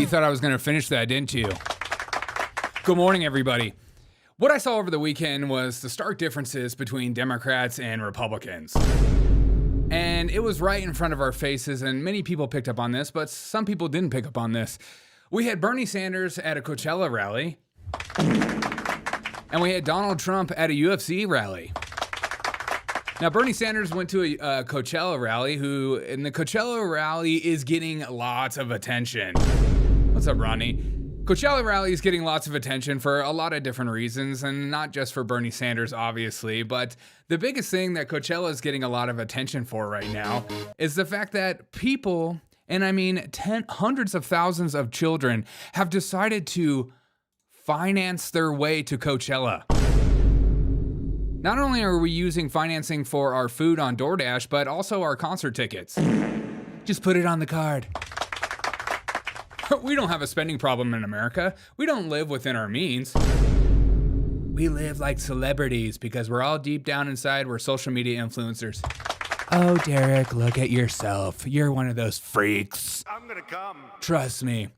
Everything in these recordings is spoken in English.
you thought I was going to finish that, didn't you? Good morning, everybody. What I saw over the weekend was the stark differences between Democrats and Republicans. And it was right in front of our faces, and many people picked up on this, but some people didn't pick up on this. We had Bernie Sanders at a Coachella rally, and we had Donald Trump at a UFC rally. Now, Bernie Sanders went to a Coachella rally, and the Coachella rally is getting lots of attention. What's up, Ronnie? Coachella rally is getting lots of attention for a lot of different reasons, and not just for Bernie Sanders, obviously, but the biggest thing that Coachella is getting a lot of attention for right now is the fact that people, and I mean hundreds of thousands of children, have decided to finance their way to Coachella. Not only are we using financing for our food on DoorDash, but also our concert tickets. Just put it on the card. We don't have a spending problem in America. We don't live within our means. We live like celebrities because we're all deep down inside, we're social media influencers. Oh, Derek, look at yourself. You're one of those freaks. I'm gonna come. Trust me.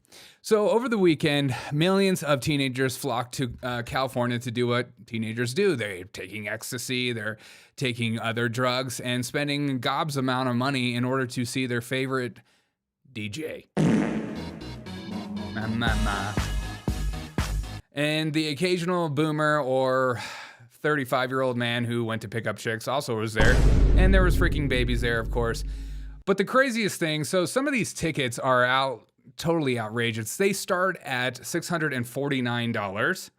So over the weekend, millions of teenagers flocked to California to do what teenagers do. They're taking ecstasy, they're taking other drugs, and spending gobs amount of money in order to see their favorite DJ. And the occasional boomer or 35-year-old man who went to pick up chicks also was there. And there was freaking babies there, of course. But the craziest thing, so some of these tickets are totally outrageous. They start at $649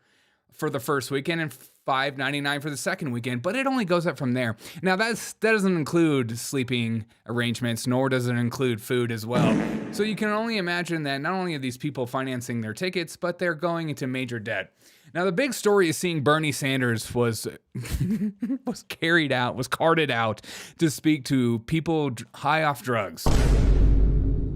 for the first weekend and $599 for the second weekend, but it only goes up from there. Now that doesn't include sleeping arrangements, nor does it include food as well. So you can only imagine that not only are these people financing their tickets, but they're going into major debt. Now the big story is seeing Bernie Sanders was carted out to speak to people high off drugs.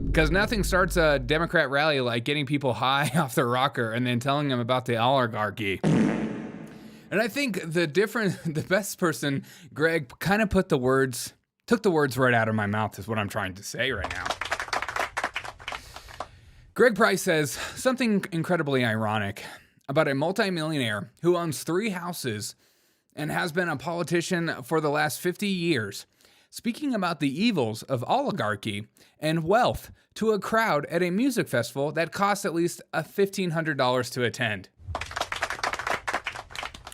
Because nothing starts a Democrat rally like getting people high off their rocker and then telling them about the oligarchy. And I think the best person, Greg, kind of took the words right out of my mouth is what I'm trying to say right now. Greg Price says something incredibly ironic about a multimillionaire who owns 3 houses and has been a politician for the last 50 years, speaking about the evils of oligarchy and wealth to a crowd at a music festival that costs at least $1,500 to attend.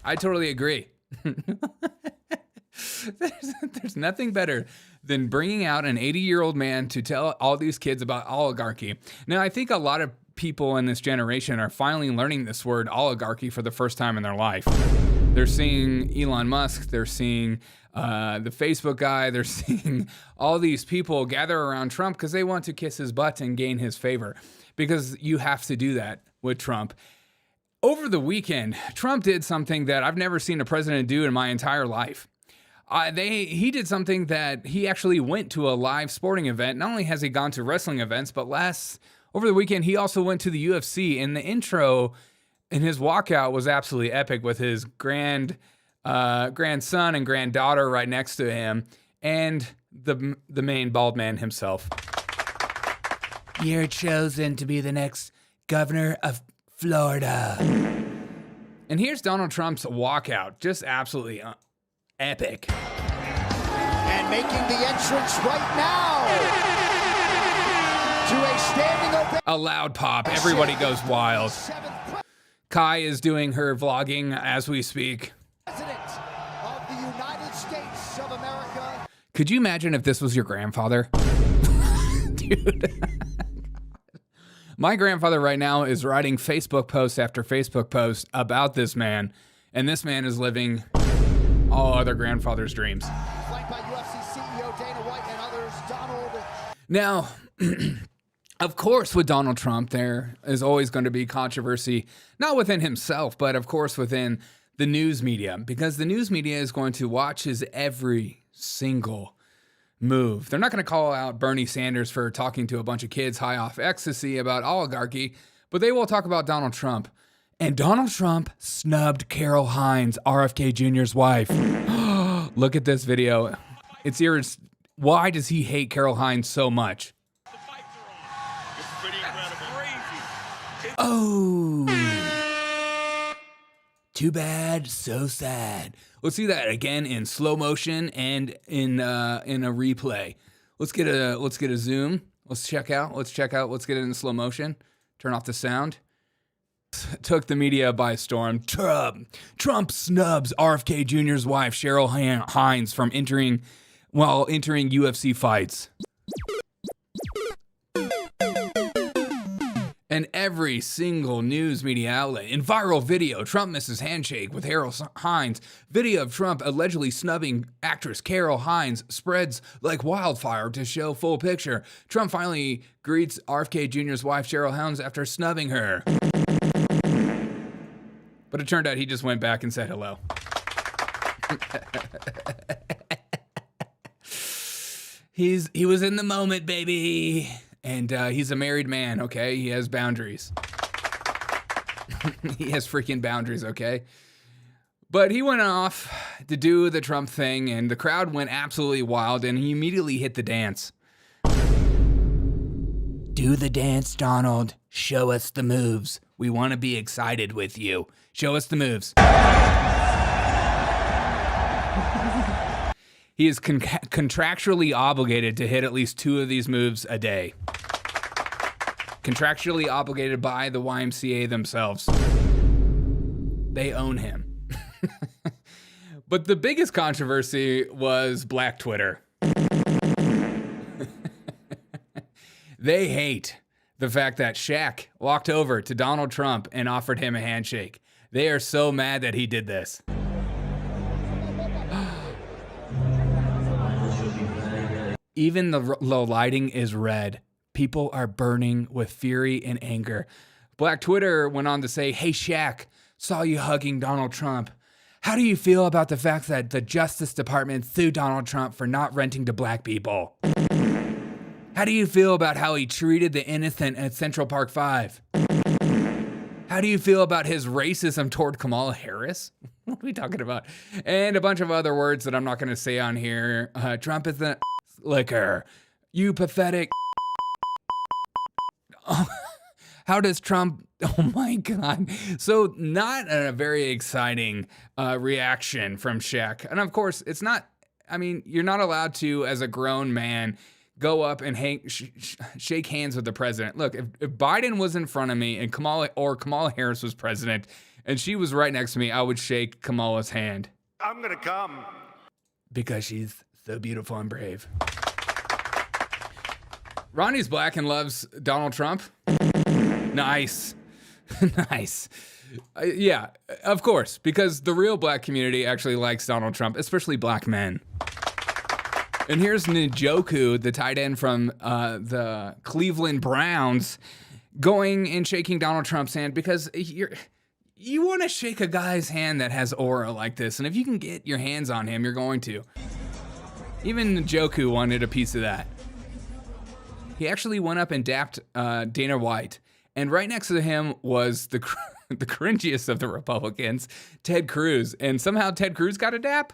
I totally agree. There's nothing better than bringing out an 80-year-old man to tell all these kids about oligarchy. Now, I think a lot of people in this generation are finally learning this word oligarchy for the first time in their life. They're seeing Elon Musk, they're seeing the Facebook guy, they're seeing all these people gather around Trump because they want to kiss his butt and gain his favor, because you have to do that with Trump. Over the weekend, Trump did something that I've never seen a president do in my entire life. He did something that he actually went to a live sporting event. Not only has he gone to wrestling events, but over the weekend, he also went to the UFC. And the intro in his walkout was absolutely epic with his grandson and granddaughter right next to him, and the main bald man himself. You're chosen to be the next governor of Florida. And here's Donald Trump's walkout, just absolutely epic. And making the entrance right now to a standing ovation. A loud pop, everybody goes wild. Kai is doing her vlogging as we speak. President of the United States of America. Could you imagine if this was your grandfather? Dude. My grandfather right now is writing Facebook post after Facebook post about this man, and this man is living all other grandfathers' dreams. Flanked by UFC CEO Dana White and others, Donald. Now, of course, with Donald Trump, there is always going to be controversy, not within himself, but of course within the news media, because the news media is going to watch his every single move. They're not going to call out Bernie Sanders for talking to a bunch of kids high off ecstasy about oligarchy, but they will talk about Donald Trump. And Donald Trump snubbed Cheryl Hines, RFK Jr.'s wife. Look at this video. Why does he hate Cheryl Hines so much? It's pretty incredible. Oh, too bad, so sad. Let's see that again in slow motion and in a replay. Let's get a zoom. Let's check out. Let's get it in slow motion. Turn off the sound. Took the media by storm. Trump snubs RFK Jr.'s wife Cheryl Hines from entering UFC fights. And every single news media outlet in viral video, Trump misses handshake with Cheryl Hines. Video of Trump allegedly snubbing actress Cheryl Hines spreads like wildfire to show full picture. Trump finally greets RFK Jr.'s wife Cheryl Hines after snubbing her. But it turned out he just went back and said hello. He was in the moment, baby. And he's a married man, okay? He has boundaries. He has freaking boundaries, okay? But he went off to do the Trump thing, and the crowd went absolutely wild, and he immediately hit the dance. Do the dance, Donald. Show us the moves. We want to be excited with you. Show us the moves. He is contractually obligated to hit at least 2 of these moves a day. Contractually obligated by the YMCA themselves. They own him. But the biggest controversy was Black Twitter. They hate the fact that Shaq walked over to Donald Trump and offered him a handshake. They are so mad that he did this. Even the lighting is red. People are burning with fury and anger. Black Twitter went on to say, "Hey Shaq, saw you hugging Donald Trump. How do you feel about the fact that the Justice Department sued Donald Trump for not renting to black people? How do you feel about how he treated the innocent at Central Park 5? How do you feel about his racism toward Kamala Harris?" What are we talking about? And a bunch of other words that I'm not going to say on here. Trump is an liquor. You pathetic. How does Trump? Oh my God. So not a very exciting reaction from Shaq. And of course, it's not, I mean, you're not allowed to, as a grown man, go up and shake hands with the president. Look, if Biden was in front of me and Kamala Harris was president and she was right next to me, I would shake Kamala's hand. I'm going to come. Because she's so beautiful and brave. Ronnie's black and loves Donald Trump. Nice. Nice. Yeah, of course, because the real black community actually likes Donald Trump, especially black men. And here's Njoku, the tight end from the Cleveland Browns, going and shaking Donald Trump's hand because you want to shake a guy's hand that has aura like this. And if you can get your hands on him, you're going to. Even Njoku wanted a piece of that. He actually went up and dapped Dana White. And right next to him was the cringiest of the Republicans, Ted Cruz. And somehow Ted Cruz got a dap.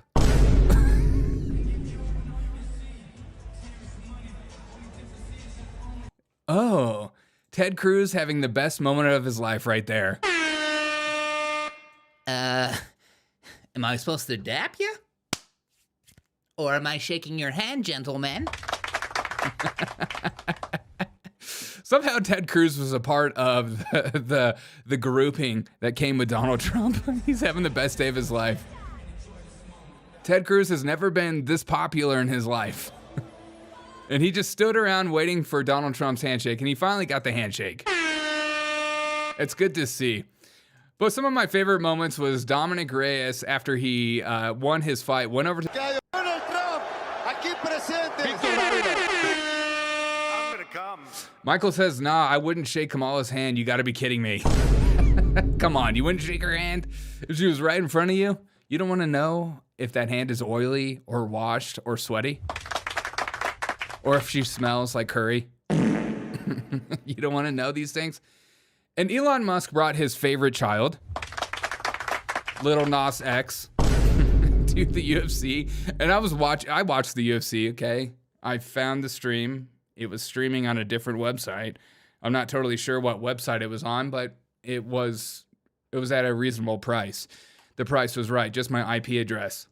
Oh, Ted Cruz having the best moment of his life right there. Am I supposed to dap you? Or am I shaking your hand, gentlemen? Somehow Ted Cruz was a part of the grouping that came with Donald Trump. He's having the best day of his life. Ted Cruz has never been this popular in his life. And he just stood around waiting for Donald Trump's handshake, and he finally got the handshake. It's good to see. But some of my favorite moments was Dominick Reyes, after he won his fight, went over to Donald Trump, aquí presente. Michael says, "Nah, I wouldn't shake Kamala's hand. You got to be kidding me." Come on, you wouldn't shake her hand if she was right in front of you? You don't want to know if that hand is oily or washed or sweaty? Or if she smells like curry? You don't want to know these things? And Elon Musk brought his favorite child, Little Nas X, to the UFC. And I watched the UFC, okay? I found the stream. It was streaming on a different website. I'm not totally sure what website it was on, but it was at a reasonable price. The price was right, just my IP address.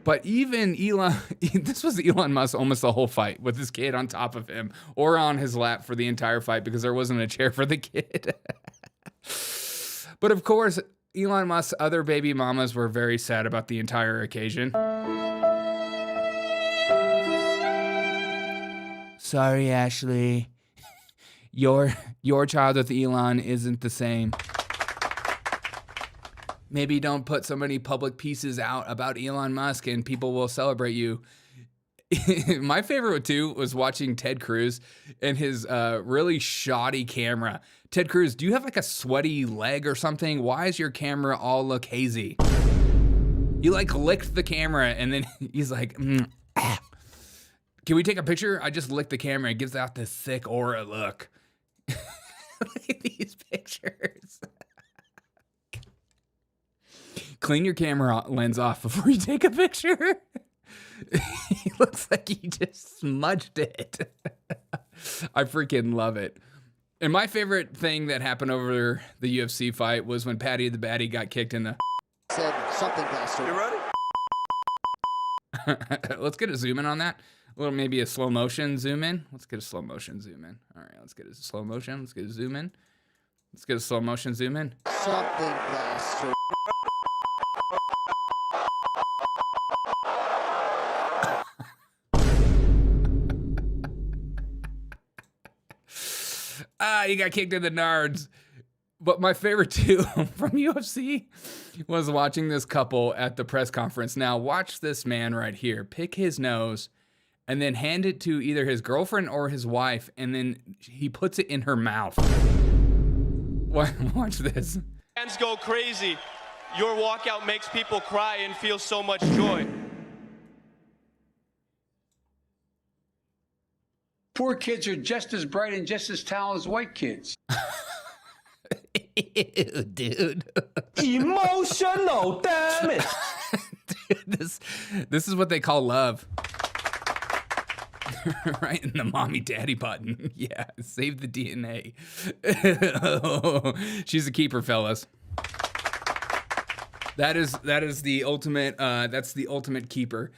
But even Elon, this was Elon Musk almost the whole fight with his kid on top of him or on his lap for the entire fight because there wasn't a chair for the kid. But of course, Elon Musk's other baby mamas were very sad about the entire occasion. Sorry, Ashley. Your child with Elon isn't the same. Maybe don't put so many public pieces out about Elon Musk and people will celebrate you. My favorite too was watching Ted Cruz and his really shoddy camera. Ted Cruz, do you have like a sweaty leg or something? Why does your camera all look hazy? You like licked the camera and then he's like, Can we take a picture? I just licked the camera. It gives out this thick aura look. Look at these pictures. Clean your camera lens off before you take a picture. He looks like he just smudged it. I freaking love it. And my favorite thing that happened over the UFC fight was when Patty the Batty got kicked in the... Said something, Pastor. You ready? Let's get a zoom in on that. A little, maybe a slow motion zoom in. Let's get a slow motion zoom in. All right, let's get a slow motion. Let's get a zoom in. Let's get a slow motion zoom in. Something, Pastor. You got kicked in the nards. But my favorite too from UFC was watching this couple at the press conference. Now watch this man right here. Pick his nose and then hand it to either his girlfriend or his wife. And then he puts it in her mouth. Watch this. Fans go crazy. Your walkout makes people cry and feel so much joy. Poor kids are just as bright and just as talented as white kids. Ew, dude. Emotional damage. Dude, this is what they call love. Right in the mommy daddy button. Yeah, save the DNA. She's a keeper, fellas. That is the ultimate. That's the ultimate keeper.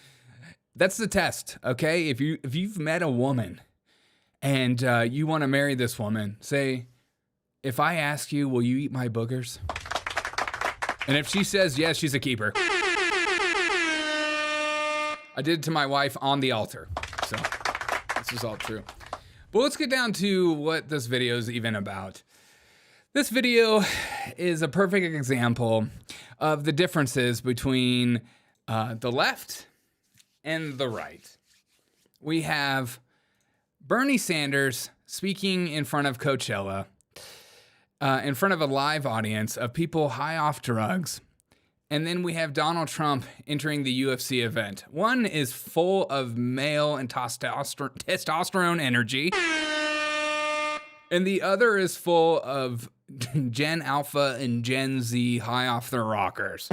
That's the test. Okay, if you've met a woman and you want to marry this woman, say, if I ask you, will you eat my boogers? And if she says yes, she's a keeper. I did it to my wife on the altar. So this is all true. But let's get down to what this video is even about. This video is a perfect example of the differences between the left and the right. We have Bernie Sanders speaking in front of Coachella, in front of a live audience of people high off drugs. And then we have Donald Trump entering the UFC event. One is full of male and testosterone energy. And the other is full of Gen Alpha and Gen Z high off their rockers.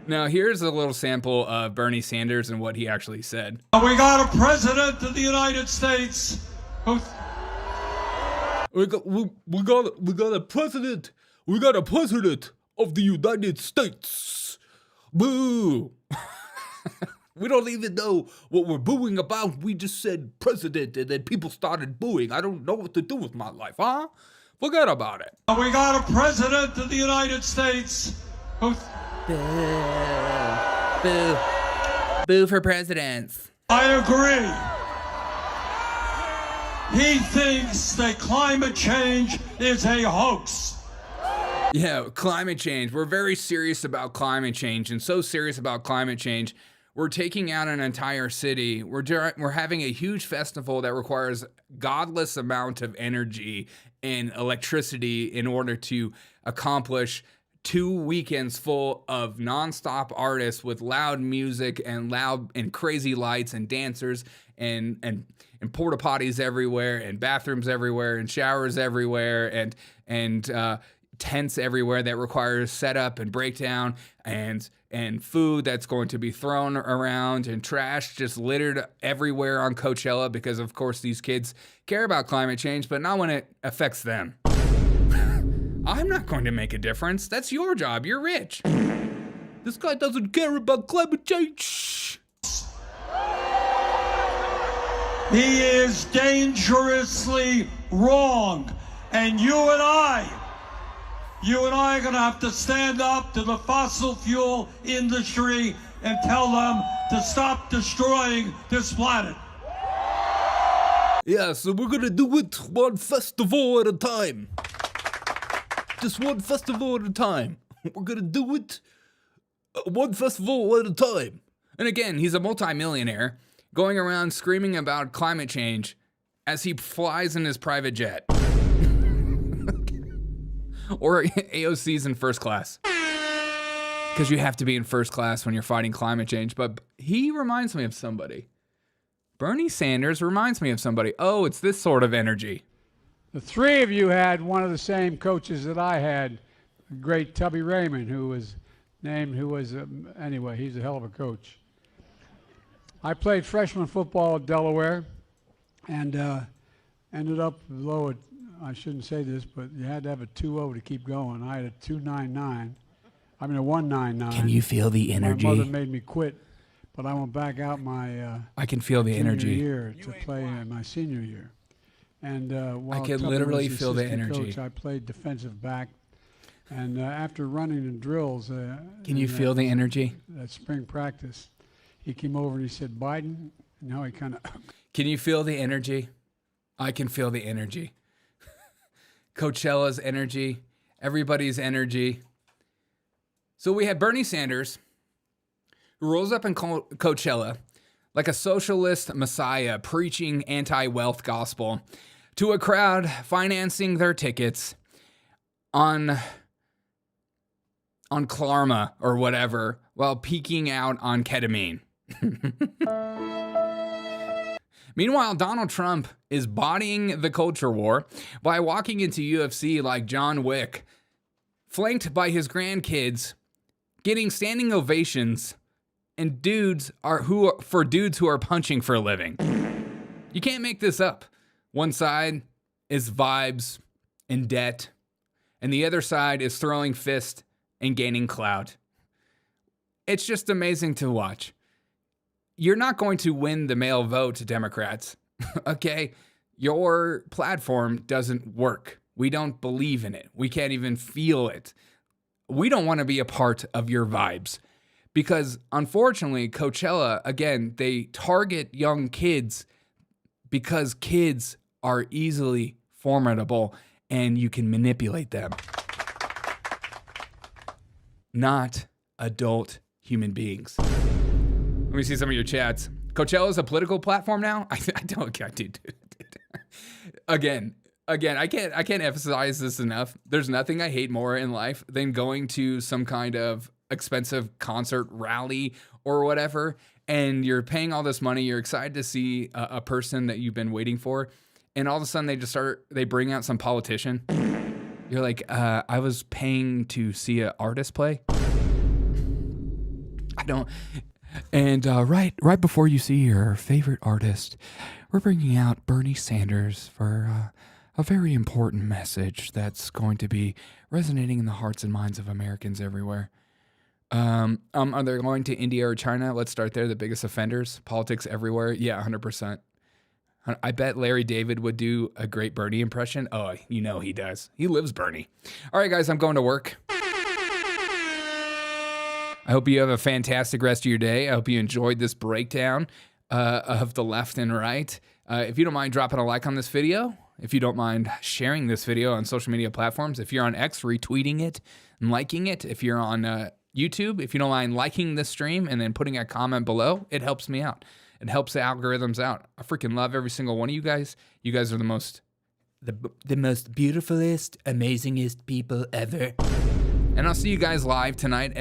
Now, here's a little sample of Bernie Sanders and what he actually said. We got a president of the United States who... We got a president. We got a president of the United States. Boo. We don't even know what we're booing about. We just said president and then people started booing. I don't know what to do with my life, huh? Forget about it. We got a president of the United States who... Boo. Boo. Boo for presidents. I agree. He thinks that climate change is a hoax. Yeah, climate change. We're very serious about climate change, and so serious about climate change, we're taking out an entire city. We're having a huge festival that requires godless amount of energy and electricity in order to accomplish 2 weekends full of nonstop artists with loud music and loud and crazy lights and dancers and porta potties everywhere and bathrooms everywhere and showers everywhere and tents everywhere that requires setup and breakdown and food that's going to be thrown around and trash just littered everywhere on Coachella because of course these kids care about climate change, but not when it affects them. I'm not going to make a difference. That's your job. You're rich. This guy doesn't care about climate change. He is dangerously wrong. And you and I are going to have to stand up to the fossil fuel industry and tell them to stop destroying this planet. Yeah, so we're gonna do it one festival at a time. Just one festival at a time. We're gonna do it one festival at a time. And again, he's a multimillionaire going around screaming about climate change as he flies in his private jet. Or AOC's in first class. Because you have to be in first class when you're fighting climate change. But he reminds me of somebody. Bernie Sanders reminds me of somebody. Oh, it's this sort of energy. The three of you had one of the same coaches that I had, the great Tubby Raymond, who was named, anyway, he's a hell of a coach. I played freshman football at Delaware and ended up low at, I shouldn't say this, but you had to have a 2.0 to keep going. I had a 2.99, a 1.99. Can you feel the energy? My mother made me quit, but I went back out my I can feel the energy. year to play in my senior year. And while I can Tubby literally was the feel the assistant energy. coach, I played defensive back. And after running the drills, Can you feel the energy? At spring practice, he came over and he said, "Biden," and now he kind of. Can you feel the energy? I can feel the energy. Coachella's energy, everybody's energy. So we had Bernie Sanders, who rolls up in Coachella like a socialist messiah preaching anti-wealth gospel to a crowd financing their tickets on Klarma or whatever while peeking out on ketamine. Meanwhile, Donald Trump is bodying the culture war by walking into UFC like John Wick, flanked by his grandkids, getting standing ovations, and dudes who are punching for a living. You can't make this up. One side is vibes and debt, and the other side is throwing fists and gaining clout. It's just amazing to watch. You're not going to win the male vote, Democrats, okay? Your platform doesn't work. We don't believe in it. We can't even feel it. We don't want to be a part of your vibes because, unfortunately, Coachella, again, they target young kids because kids are easily formidable and you can manipulate them. Not adult human beings. Let me see some of your chats. Coachella is a political platform now? I don't get it, dude. Again, I can't emphasize this enough. There's nothing I hate more in life than going to some kind of expensive concert rally or whatever, and you're paying all this money. You're excited to see a person that you've been waiting for, and all of a sudden they bring out some politician. You're like, I was paying to see an artist play. I don't. And right before you see your favorite artist, we're bringing out Bernie Sanders for a very important message that's going to be resonating in the hearts and minds of Americans everywhere. Are they going to India or China? Let's start there. The biggest offenders, politics everywhere. Yeah, 100%. I bet Larry David would do a great Bernie impression. Oh, you know he does. He lives Bernie. All right, guys, I'm going to work. I hope you have a fantastic rest of your day. I hope you enjoyed this breakdown of the left and right. If you don't mind dropping a like on this video, if you don't mind sharing this video on social media platforms, if you're on X, retweeting it and liking it, if you're on YouTube, if you don't mind liking this stream and then putting a comment below, it helps me out. It helps the algorithms out. I freaking love every single one of you guys. You guys are the most beautifulest, amazingest people ever. And I'll see you guys live tonight at